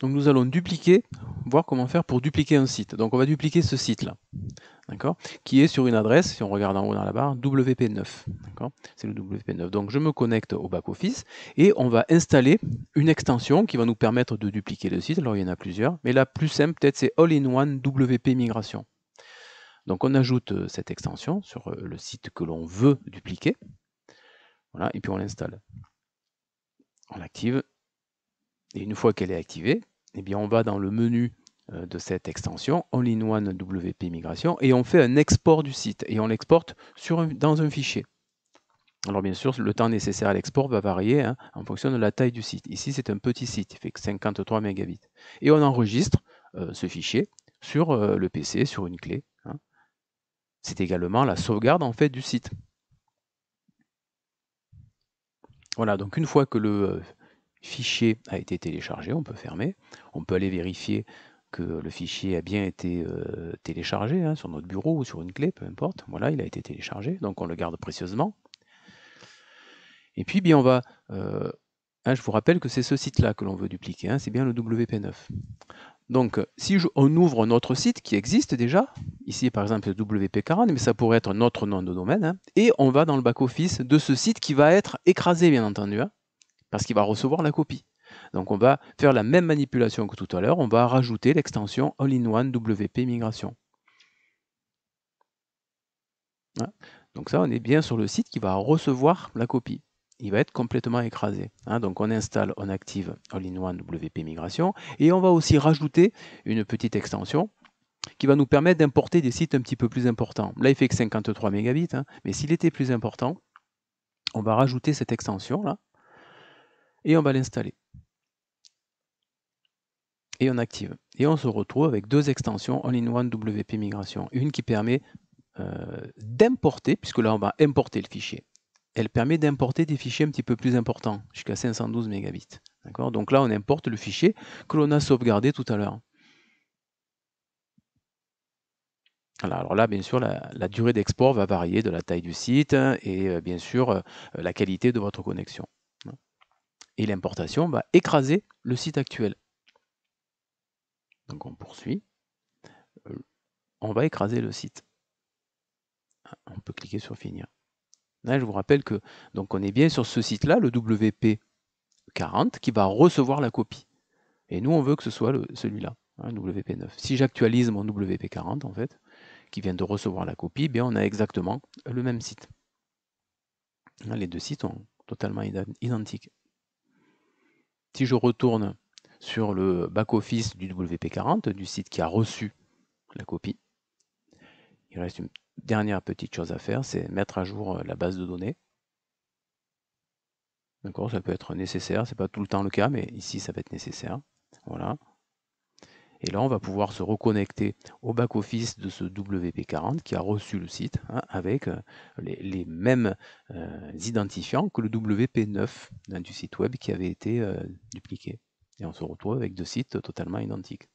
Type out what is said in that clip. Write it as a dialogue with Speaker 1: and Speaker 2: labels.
Speaker 1: Donc nous allons dupliquer, voir comment faire pour dupliquer un site. Donc on va dupliquer ce site-là, d'accord, qui est sur une adresse, si on regarde en haut dans la barre, WP9, d'accord, c'est le WP9. Donc je me connecte au back-office et on va installer une extension qui va nous permettre de dupliquer le site. Alors il y en a plusieurs, mais la plus simple peut-être c'est All-in-One WP Migration. Donc on ajoute cette extension sur le site que l'on veut dupliquer, voilà, et puis on l'installe. On l'active, et une fois qu'elle est activée, eh bien on va dans le menu de cette extension, All-in-One WP Migration, et on fait un export du site, et on l'exporte dans un fichier. Alors bien sûr, le temps nécessaire à l'export va varier en fonction de la taille du site. Ici, c'est un petit site, il fait que 53 mégabits. Et on enregistre ce fichier sur le PC, sur une clé. C'est également la sauvegarde en fait du site. Voilà, donc une fois que le fichier a été téléchargé, on peut fermer. On peut aller vérifier que le fichier a bien été téléchargé sur notre bureau ou sur une clé, peu importe. Voilà, il a été téléchargé, donc on le garde précieusement. Et puis, bien, on va... je vous rappelle que c'est ce site-là que l'on veut dupliquer, c'est bien le WP9. Donc, si on ouvre notre site qui existe déjà, ici par exemple WP40, mais ça pourrait être notre nom de domaine, et on va dans le back-office de ce site qui va être écrasé, bien entendu, parce qu'il va recevoir la copie. Donc on va faire la même manipulation que tout à l'heure, on va rajouter l'extension All-in-One WP Migration. Donc ça, on est bien sur le site qui va recevoir la copie. Il va être complètement écrasé. Donc on installe, on active All-in-One WP Migration, et on va aussi rajouter une petite extension qui va nous permettre d'importer des sites un petit peu plus importants. Là, il fait que 53 mégabits, mais s'il était plus important, on va rajouter cette extension-là, et on va l'installer. Et on active. Et on se retrouve avec deux extensions All-in-One WP Migration. Une qui permet d'importer, puisque là on va importer le fichier. Elle permet d'importer des fichiers un petit peu plus importants, jusqu'à 512 mégabits. Donc là on importe le fichier que l'on a sauvegardé tout à l'heure. Alors là, bien sûr, la durée d'export va varier de la taille du site et bien sûr la qualité de votre connexion. Et l'importation va écraser le site actuel. Donc on poursuit. On va écraser le site. On peut cliquer sur finir. Là, je vous rappelle que donc on est bien sur ce site-là, le WP40, qui va recevoir la copie. Et nous, on veut que ce soit celui-là, WP9. Si j'actualise mon WP40, en fait, qui vient de recevoir la copie, bien on a exactement le même site. Les deux sites sont totalement identiques. Si je retourne sur le back-office du WP40, du site qui a reçu la copie, il reste une dernière petite chose à faire, c'est mettre à jour la base de données. D'accord, ça peut être nécessaire, c'est pas tout le temps le cas, mais ici ça va être nécessaire. Voilà. Et là, on va pouvoir se reconnecter au back-office de ce WP40 qui a reçu le site avec les mêmes identifiants que le WP9 du site web qui avait été dupliqué. Et on se retrouve avec deux sites totalement identiques.